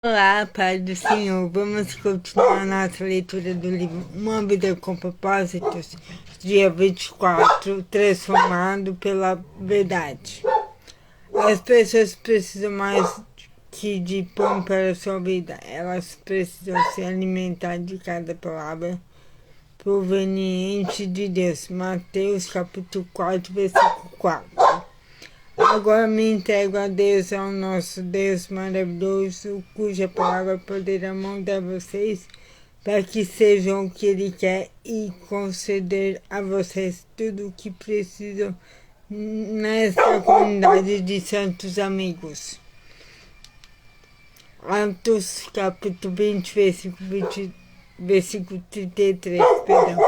Olá, Pai do Senhor. Vamos continuar nossa leitura do livro Uma Vida com Propósitos, dia 24, transformado pela verdade. As pessoas precisam mais que de pão para a sua vida. Elas precisam se alimentar de cada palavra proveniente de Deus. Mateus capítulo 4, versículo 4. Agora me entrego a Deus, ao nosso Deus maravilhoso, cuja palavra poderá moldar vocês para que sejam o que Ele quer e conceder a vocês tudo o que precisam nesta comunidade de santos amigos. Atos capítulo 20, versículo 33, perdão.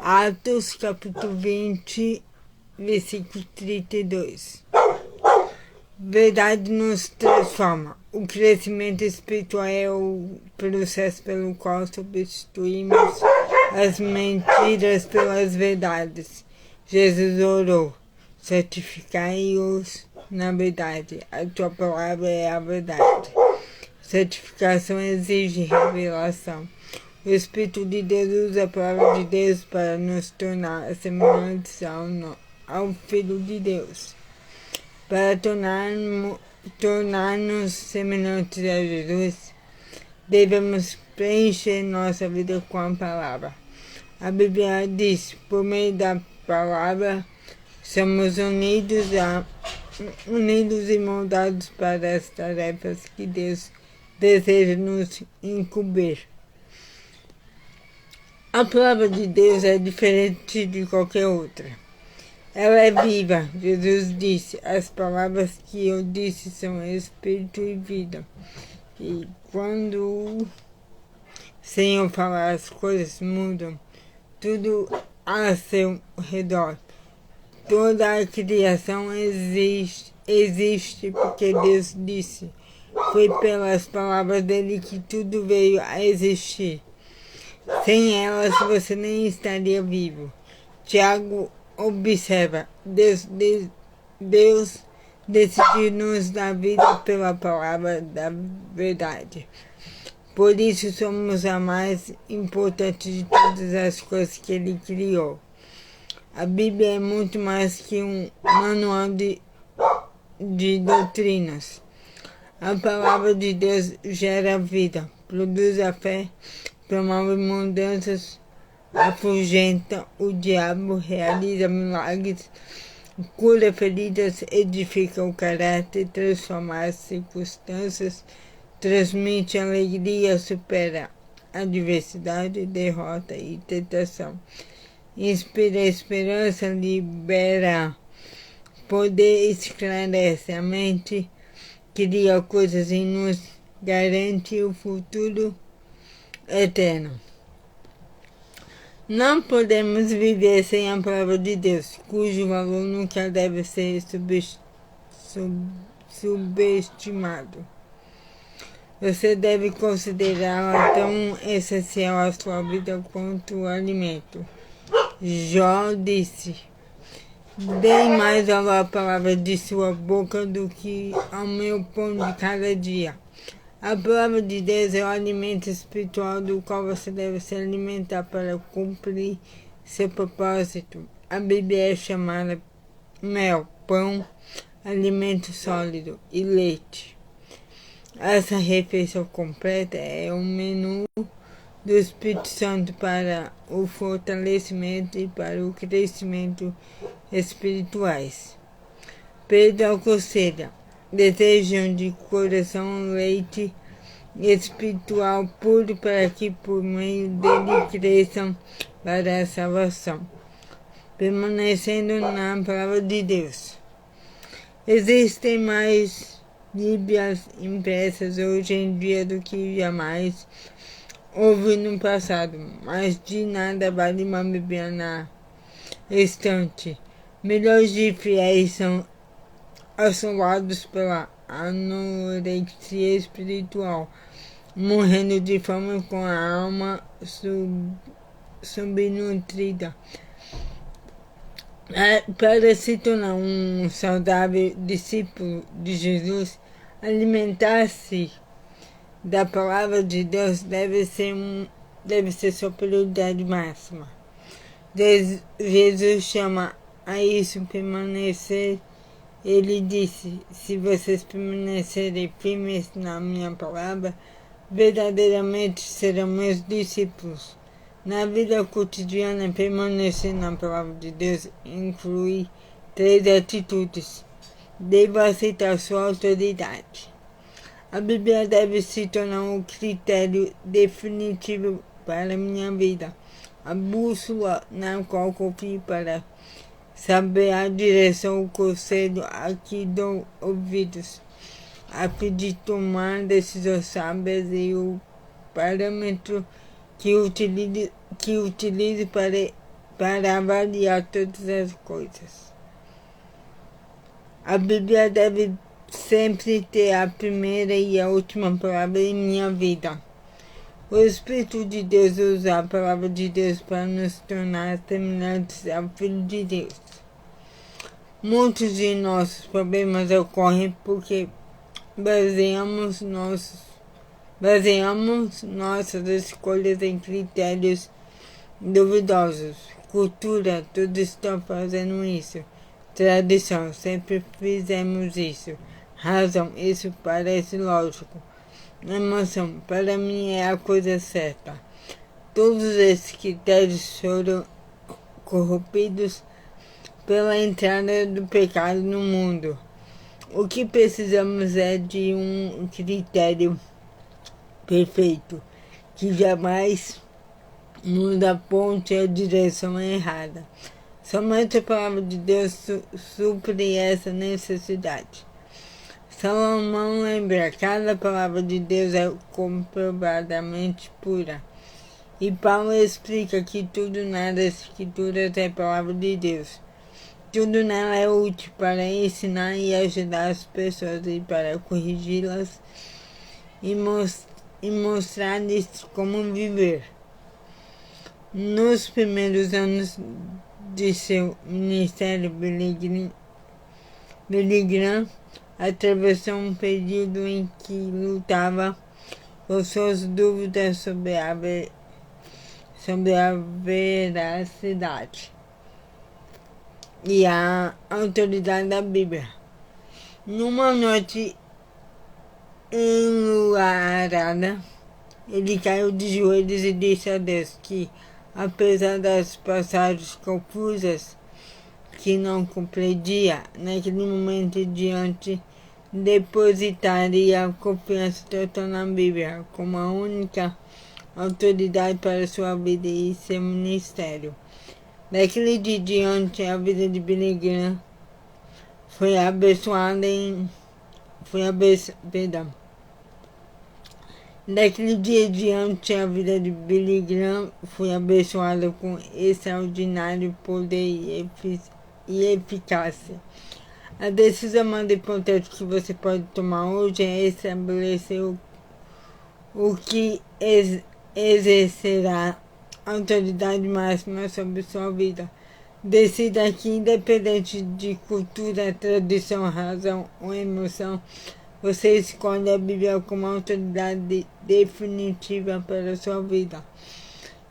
Atos capítulo 20, versículo 32. Verdade nos transforma. O crescimento espiritual é o processo pelo qual substituímos as mentiras pelas verdades. Jesus orou: certificai-os na verdade. A tua palavra é a verdade. Certificação exige revelação. O Espírito de Deus usa a palavra de Deus para nos tornar semelhantes ao Filho de Deus. Para tornar-nos semelhantes a Jesus, devemos preencher nossa vida com a palavra. A Bíblia diz: por meio da palavra, somos unidos e moldados para as tarefas que Deus deseja nos incumbir. A palavra de Deus é diferente de qualquer outra. Ela é viva. Jesus disse: as palavras que eu disse são espírito e vida. E quando o Senhor fala, as coisas mudam. Tudo a seu redor. Toda a criação existe porque Deus disse. Foi pelas palavras dele que tudo veio a existir. Sem elas você nem estaria vivo. Tiago observa: Deus decidiu nos dar vida pela palavra da verdade. Por isso somos a mais importante de todas as coisas que Ele criou. A Bíblia é muito mais que um manual de doutrinas. A palavra de Deus gera vida, produz a fé, promove mudanças, afugenta o diabo, realiza milagres, cura feridas, edifica o caráter, transforma as circunstâncias, transmite alegria, supera adversidade, derrota e tentação, inspira esperança, libera poder, esclarece a mente, cria coisas e nos garante o futuro eterno. Não podemos viver sem a palavra de Deus, cujo valor nunca deve ser subestimado. Você deve considerá-la tão essencial à sua vida quanto o alimento. Jó disse: dei mais valor à palavra de sua boca do que ao meu pão de cada dia. A palavra de Deus é o alimento espiritual do qual você deve se alimentar para cumprir seu propósito. A Bíblia é chamada mel, pão, alimento sólido e leite. Essa refeição completa é um menu do Espírito Santo para o fortalecimento e para o crescimento espirituais. Pedro aconselha: desejam de coração leite espiritual puro para que por meio dele cresçam para a salvação, permanecendo na palavra de Deus. Existem mais Bíblias impressas hoje em dia do que jamais houve no passado, mas de nada vale uma Bíblia na estante. Milhões de fiéis são assolados pela anorexia espiritual, morrendo de fome com a alma subnutrida. Para se tornar um saudável discípulo de Jesus, alimentar-se da palavra de Deus deve ser sua prioridade máxima. Jesus chama a isso permanecer. Ele disse: se vocês permanecerem firmes na minha palavra, verdadeiramente serão meus discípulos. Na vida cotidiana, permanecer na palavra de Deus inclui 3 atitudes. Devo aceitar sua autoridade. A Bíblia deve se tornar um critério definitivo para a minha vida, a bússola na qual confio para saber a direção, o conselho a que dou ouvidos, a fim de tomar decisões sábias e o parâmetro que utilize para avaliar todas as coisas. A Bíblia deve sempre ter a primeira e a última palavra em minha vida. O Espírito de Deus usa a palavra de Deus para nos tornar semelhantes ao Filho de Deus. Muitos de nossos problemas ocorrem porque baseamos nossas escolhas em critérios duvidosos. Cultura, todos estão fazendo isso. Tradição, sempre fizemos isso. Razão, isso parece lógico. Emoção, para mim é a coisa certa. Todos esses critérios foram corrompidos pela entrada do pecado no mundo. O que precisamos é de um critério perfeito, que jamais muda a ponte e a direção errada. Somente a palavra de Deus supre essa necessidade. Salomão lembra: cada palavra de Deus é comprovadamente pura. E Paulo explica que tudo nas Escrituras é palavra de Deus. Tudo nela é útil para ensinar e ajudar as pessoas e para corrigi-las e mostrar-lhes como viver. Nos primeiros anos de seu ministério, Billy Graham atravessou um período em que lutava com suas dúvidas sobre a veracidade e a autoridade da Bíblia. Numa noite enluarada, ele caiu de joelhos e disse a Deus que, apesar das passagens confusas que não compreendia, naquele momento diante, depositaria a confiança total na Bíblia como a única autoridade para sua vida e seu ministério. Daquele dia diante, a vida de Billy Graham foi abençoada Daquele dia diante, a vida de Billy Graham foi abençoada com extraordinário poder e eficácia. A decisão mais importante que você pode tomar hoje é estabelecer o que exercerá autoridade máxima sobre sua vida. Decida que, independente de cultura, tradição, razão ou emoção, você escolhe a Bíblia como autoridade definitiva para a sua vida.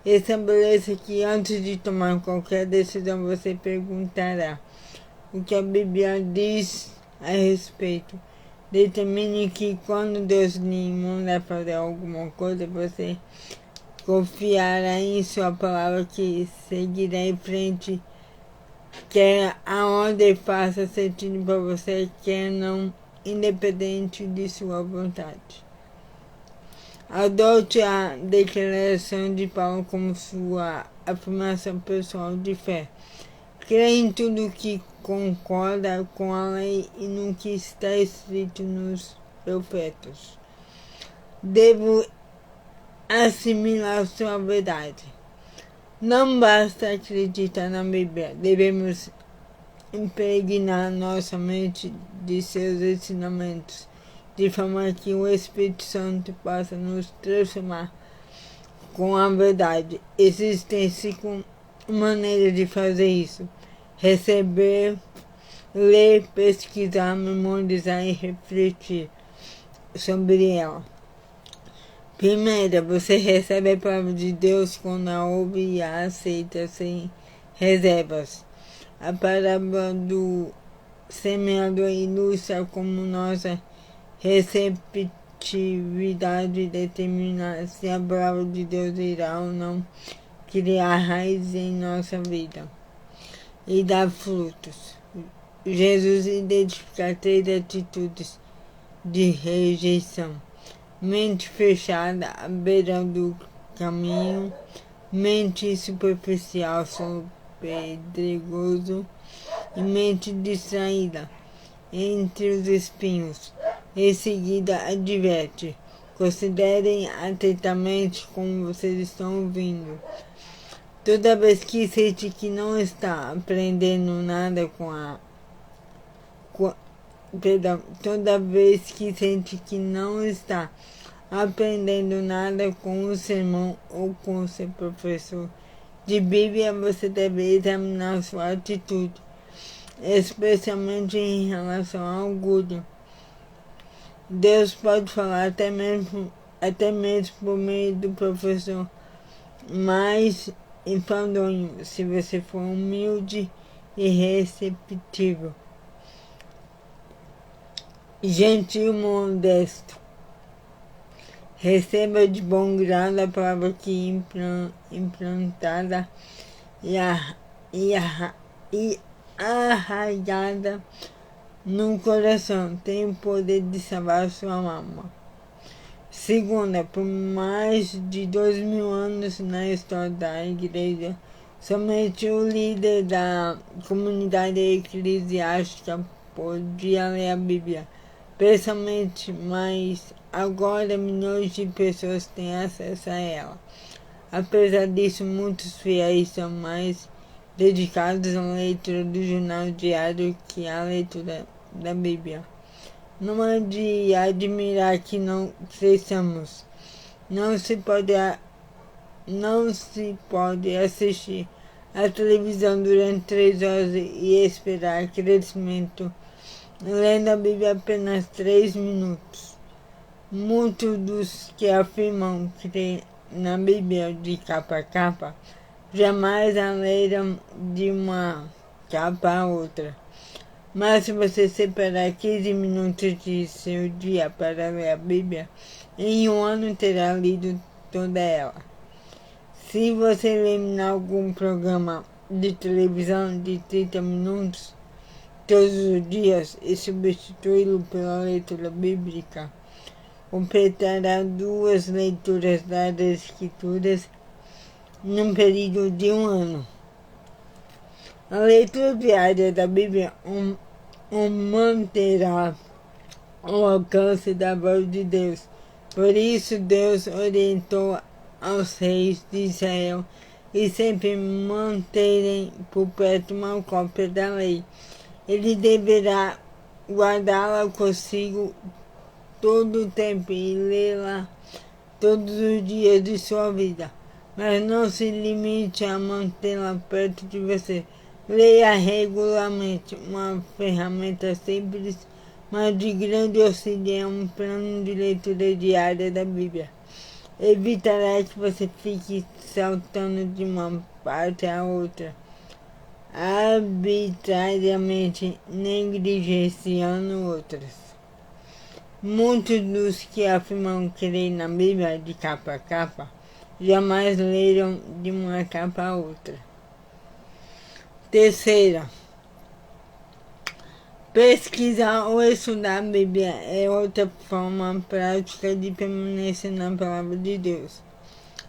Estabeleça que antes de tomar qualquer decisão você perguntará o que a Bíblia diz a respeito. Determine que quando Deus lhe mandar fazer alguma coisa, você confiará em sua palavra que seguirá em frente, quer a ordem faça sentido para você, quer não, independente de sua vontade. Adote a declaração de Paulo como sua afirmação pessoal de fé. Creia em tudo que concorda com a lei e no que está escrito nos profetas. Devo assimilar sua verdade. Não basta acreditar na Bíblia, devemos impregnar nossa mente de seus ensinamentos, de forma que o Espírito Santo possa nos transformar com a verdade. Existem 5 maneiras de fazer isso: receber, ler, pesquisar, memorizar e refletir sobre ela. Primeira, você recebe a palavra de Deus quando a ouve e a aceita sem reservas. A parábola do semeador ilustra como nossa receptividade determina se a palavra de Deus irá ou não criar raiz em nossa vida e dar frutos. Jesus identifica 3 atitudes de rejeição: mente fechada à beira do caminho, mente superficial sobre pedregoso e mente distraída entre os espinhos. Em seguida, adverte: considerem atentamente como vocês estão ouvindo. Toda vez que sente que não está aprendendo nada toda vez que sente que não está aprendendo nada com o sermão ou com o seu professor de Bíblia, você deve examinar sua atitude, especialmente em relação ao orgulho. Deus pode falar até mesmo por meio do professor mais enfadonho, se você for humilde e receptivo, gentil, modesto. Receba de bom grado a palavra que implantada e arraigada no coração tem o poder de salvar sua alma. Segunda, por mais de 2000 anos na história da igreja, somente o líder da comunidade eclesiástica podia ler a Bíblia pessoalmente, mas agora milhões de pessoas têm acesso a ela. Apesar disso, muitos fiéis são mais dedicados à leitura do jornal diário que à leitura da Bíblia. Não é de admirar que não cresçamos. Não se pode assistir a televisão durante 3 horas e esperar crescimento lendo a Bíblia apenas 3 minutos. Muitos dos que afirmam crer na Bíblia de capa a capa jamais a leram de uma capa a outra. Mas se você separar 15 minutos de seu dia para ler a Bíblia, em um ano terá lido toda ela. Se você eliminar algum programa de televisão de 30 minutos todos os dias e substituí-lo pela leitura bíblica, completará 2 leituras das Escrituras num período de 1 ano. A leitura diária da Bíblia o manterá ao alcance da voz de Deus. Por isso Deus orientou aos reis de Israel e sempre manterem por perto uma cópia da lei. Ele deverá guardá-la consigo todo o tempo e lê-la todos os dias de sua vida. Mas não se limite a mantê-la perto de você. Leia regularmente. Uma ferramenta simples, mas de grande auxílio é um plano de leitura diária da Bíblia. Evitará que você fique saltando de uma parte a outra, arbitrariamente negligenciando outras. Muitos dos que afirmam crer na Bíblia de capa a capa jamais leram de uma capa a outra. Terceira, pesquisar ou estudar a Bíblia é outra forma prática de permanecer na palavra de Deus.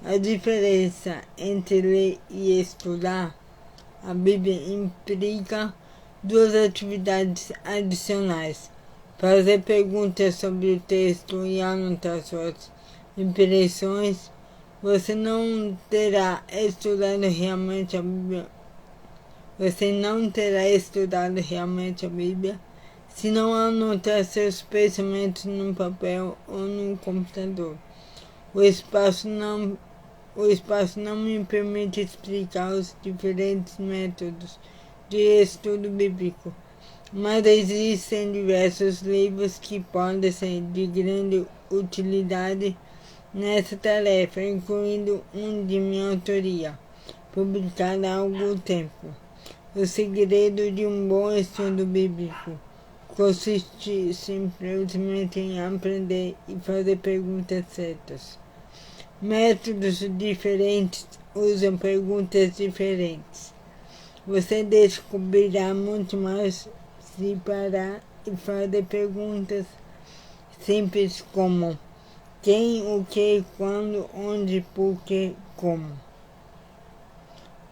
A diferença entre ler e estudar a Bíblia implica 2 atividades adicionais: fazer perguntas sobre o texto e anotar suas impressões. Você não terá estudado realmente a Bíblia. Você não terá estudado realmente a Bíblia se não anotar seus pensamentos no papel ou no computador. O espaço não me permite explicar os diferentes métodos de estudo bíblico, mas existem diversos livros que podem ser de grande utilidade nessa tarefa, incluindo um de minha autoria, publicado há algum tempo. O segredo de um bom estudo bíblico consiste simplesmente em aprender e fazer perguntas certas. Métodos diferentes usam perguntas diferentes. Você descobrirá muito mais se parar e fazer perguntas simples como quem, o que, quando, onde, por que, como.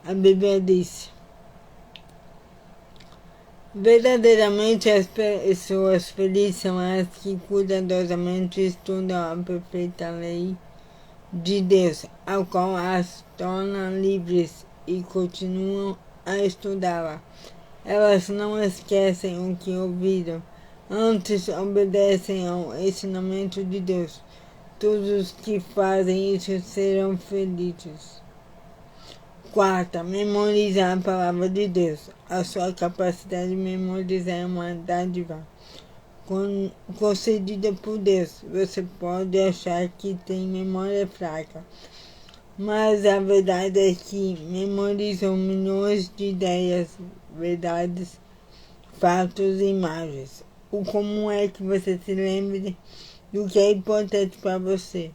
A Bíblia diz: verdadeiramente as pessoas felizes são as que cuidadosamente estudam a perfeita lei de Deus, ao qual as torna livres e continuam a estudá-la. Elas não esquecem o que ouviram, antes obedecem ao ensinamento de Deus. Todos os que fazem isso serão felizes. Quarta, memorizar a palavra de Deus. A sua capacidade de memorizar é uma dádiva concedida por Deus. Você pode achar que tem memória fraca, mas a verdade é que memorizam milhões de ideias, verdades, fatos e imagens. O comum é que você se lembre do que é importante para você.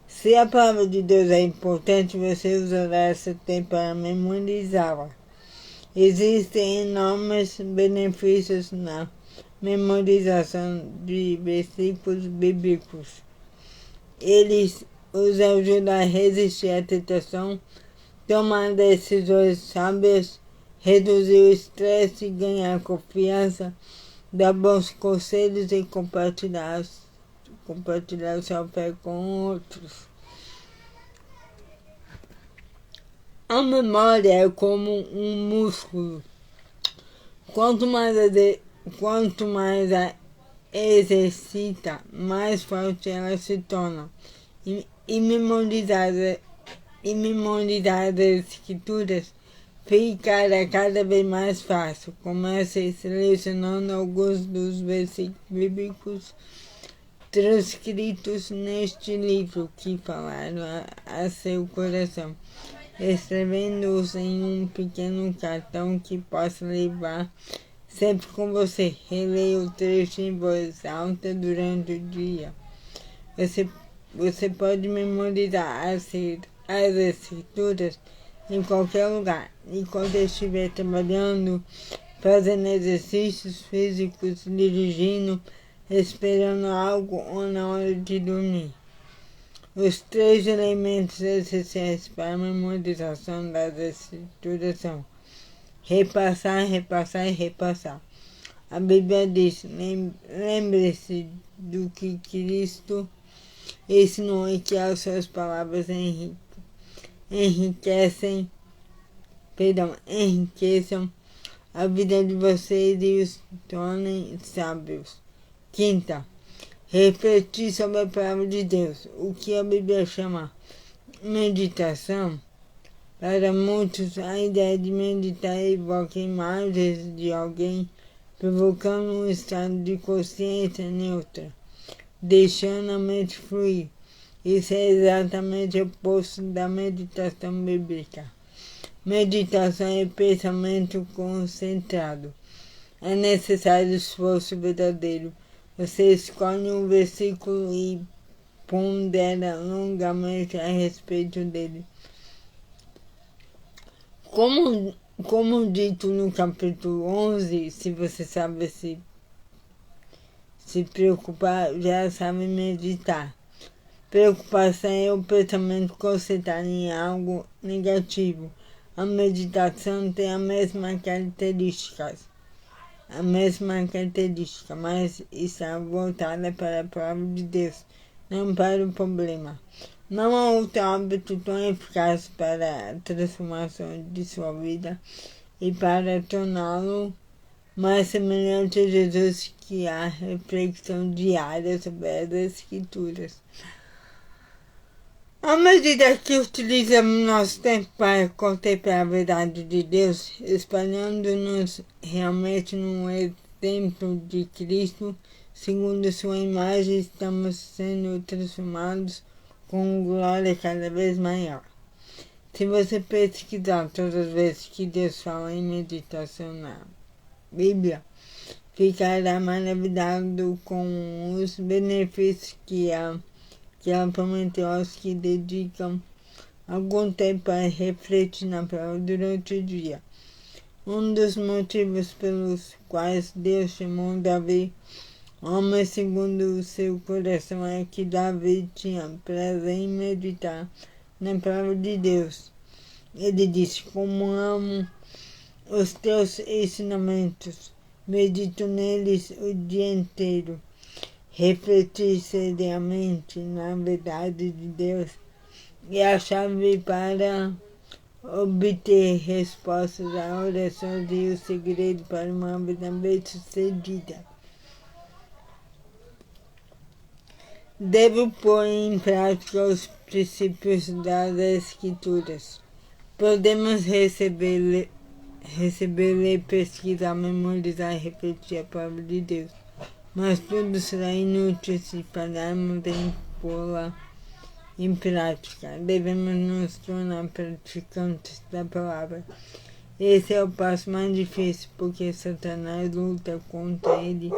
Se a palavra de Deus é importante, você usará esse tempo para memorizá-la. Existem enormes benefícios na memorização de versículos bíblicos. Eles os ajudam a resistir à tentação, tomar decisões sábias, reduzir o estresse, ganhar confiança, dar bons conselhos e compartilhar sua fé com outros. A memória é como um músculo. Quanto mais a exercita, mais forte ela se torna. E memorizar as escrituras ficará cada vez mais fácil. Comece selecionando alguns dos versículos bíblicos transcritos neste livro que falaram a seu coração, escrevendo-os em um pequeno cartão que possa levar sempre com você. Releia o trecho em voz alta durante o dia. Você pode memorizar as escrituras em qualquer lugar, enquanto estiver trabalhando, fazendo exercícios físicos, dirigindo, esperando algo ou na hora de dormir. Os 3 elementos essenciais para a memorização das escrituras são repassar, repassar e repassar. A Bíblia diz: lembre-se do que Cristo ensinou e que as suas palavras enriqueçam a vida de vocês e os tornem sábios. Quinta, refletir sobre a palavra de Deus, o que a Bíblia chama meditação. Para muitos, a ideia de meditar evoca imagens de alguém provocando um estado de consciência neutra, deixando a mente fluir. Isso é exatamente o oposto da meditação bíblica. Meditação é pensamento concentrado. É necessário esforço verdadeiro. Você escolhe um versículo e pondera longamente a respeito dele. Como dito no capítulo 11, se você sabe se preocupar, já sabe meditar. Preocupação é o pensamento concentrado em algo negativo. A meditação tem a mesma característica, mas está voltada para a palavra de Deus, não para o problema. Não há outro hábito tão eficaz para a transformação de sua vida e para torná-lo mais semelhante a Jesus que a reflexão diária sobre as Escrituras. À medida que utilizamos nosso tempo para contemplar a verdade de Deus, espalhando-nos realmente no exemplo de Cristo, segundo sua imagem, estamos sendo transformados com glória cada vez maior. Se você pesquisar todas as vezes que Deus fala em meditação na Bíblia, ficará maravilhado com os benefícios que ela prometeu aos que dedicam algum tempo a refletir na palavra durante o dia. Um dos motivos pelos quais Deus chamou Davi homem segundo o seu coração é que Davi tinha prazer em meditar na palavra de Deus. Ele disse: como amo os teus ensinamentos, medito neles o dia inteiro. Refletir seriamente na verdade de Deus é a chave para obter respostas a orações e o segredo para uma vida bem-sucedida. Devo pôr em prática os princípios das Escrituras. Podemos receber, ler, pesquisar, memorizar e refletir a palavra de Deus, mas tudo será inútil se falharmos em pô-la em prática. Devemos nos tornar praticantes da palavra. Esse é o passo mais difícil, porque Satanás luta contra ele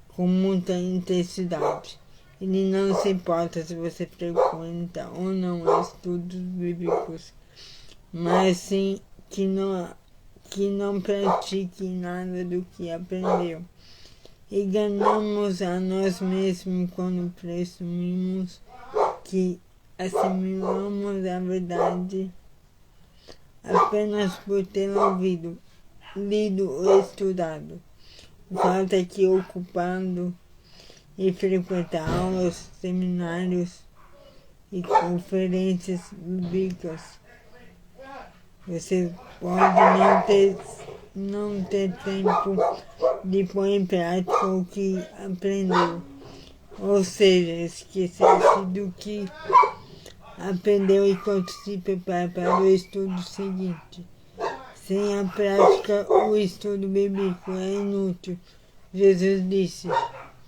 com muita intensidade. Ele não se importa se você frequenta ou não estudos bíblicos, mas sim que não pratique nada do que aprendeu. Enganamos a nós mesmos quando presumimos que assimilamos a verdade apenas por ter ouvido, lido ou estudado. O fato é que ocupando e frequentar aulas, seminários e conferências bíblicas, você pode não ter tempo de pôr em prática o que aprendeu, ou seja, esquecer-se do que aprendeu enquanto se prepara para o estudo seguinte. Sem a prática, o estudo bíblico é inútil. Jesus disse: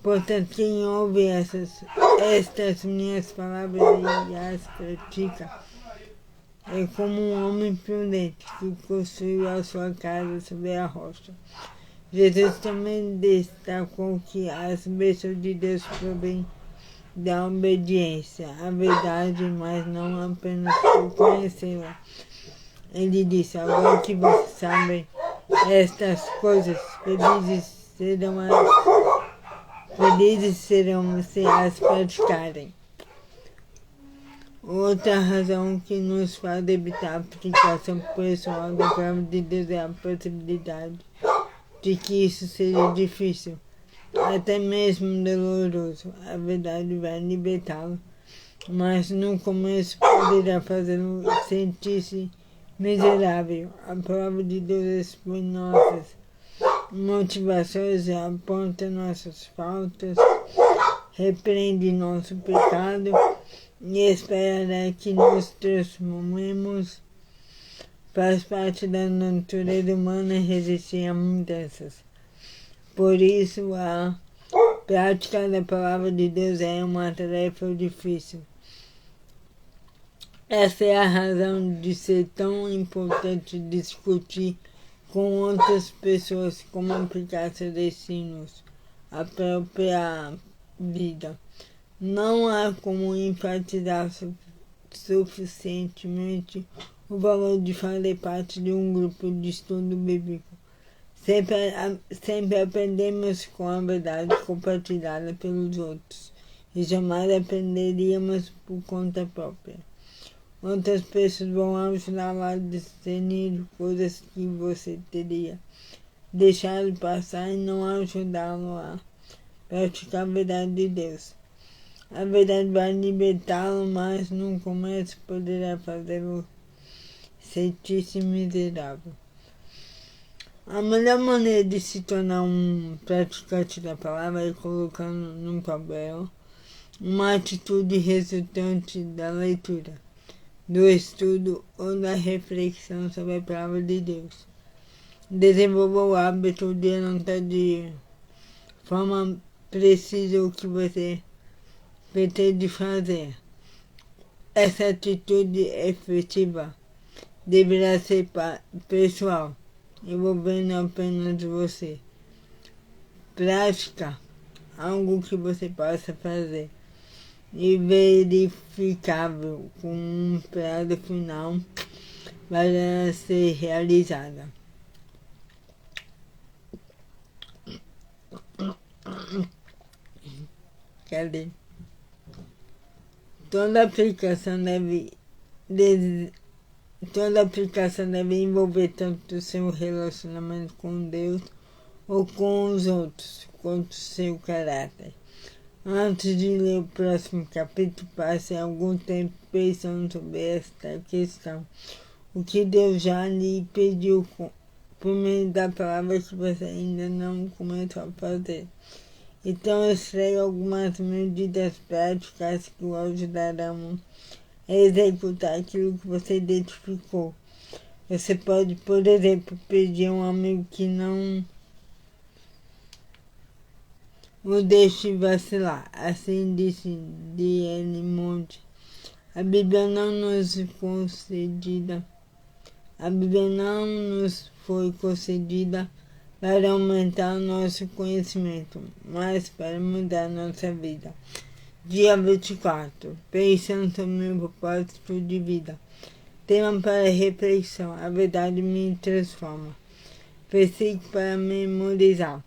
portanto, quem ouve estas minhas palavras e as pratica é como um homem prudente que construiu a sua casa sobre a rocha. Jesus também destacou que as bênçãos de Deus provêm da obediência à verdade, mas não apenas por conhecê-la. Ele disse: agora que vocês sabem estas coisas, felizes serão se as praticarem. Outra razão que nos faz evitar a aplicação pessoal da palavra de Deus é a possibilidade de que isso seja difícil, até mesmo doloroso. A verdade vai libertá-lo, mas no começo poderá fazê-lo sentir-se miserável. A palavra de Deus expõe nossas motivações, aponta nossas faltas, repreende nosso pecado e esperará que nos transformemos. Faz parte da natureza humana resistir a mudanças. Por isso, a prática da palavra de Deus é uma tarefa difícil. Essa é a razão de ser tão importante discutir com outras pessoas como aplicar seus ensinos à própria vida. Não há como enfatizar suficientemente o valor de fazer parte de um grupo de estudo bíblico. Sempre aprendemos com a verdade compartilhada pelos outros e jamais aprenderíamos por conta própria. Outras pessoas vão ajudá-la a discernir coisas que você teria deixado passar e não ajudá-lo a praticar a verdade de Deus. A verdade vai libertá-lo, mas no começo poderá fazê-lo sentir-se miserável. A melhor maneira de se tornar um praticante da palavra é colocando num papel uma atitude resultante da leitura, do estudo ou da reflexão sobre a palavra de Deus. Desenvolva o hábito de anotar de forma precisa, o que você pretende fazer. Essa atitude efetiva deverá ser pessoal, envolvendo apenas você. Prática, algo que você possa fazer, e verificável, com um prazo final para ser realizada. Cadê? Toda aplicação deve envolver tanto o seu relacionamento com Deus ou com os outros, quanto o seu caráter. Antes de ler o próximo capítulo, passe algum tempo pensando sobre esta questão. O que Deus já lhe pediu por meio da palavra que você ainda não começou a fazer. Então, eu trago algumas medidas práticas que o ajudarão a executar aquilo que você identificou. Você pode, por exemplo, pedir a um amigo que não o deixe vacilar. Assim disse D.L. Moody. A Bíblia não nos foi concedida para aumentar o nosso conhecimento, mas para mudar nossa vida. Dia 24. Pensando sobre o meu propósito de vida. Tema para reflexão. A verdade me transforma. Versículo para memorizar.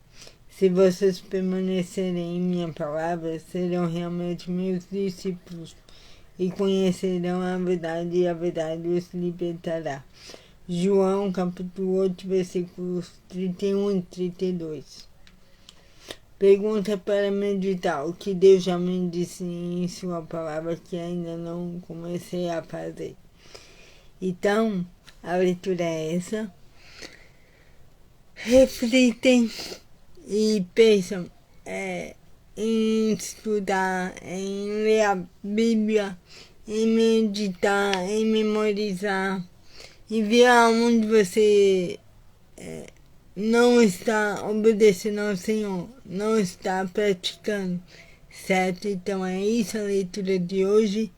Se vocês permanecerem em minha palavra, serão realmente meus discípulos e conhecerão a verdade, e a verdade os libertará. João capítulo 8, versículos 31 e 32. Pergunta para meditar: o que Deus já me disse em sua palavra que ainda não comecei a fazer. Então, a leitura é essa. Reflitem e pensam em estudar, em ler a Bíblia, em meditar, em memorizar, e ver aonde você não está obedecendo ao Senhor, não está praticando, certo? Então é isso a leitura de hoje.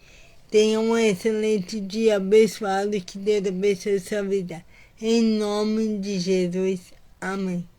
Tenha um excelente dia abençoado e que Deus abençoe a sua vida. Em nome de Jesus. Amém.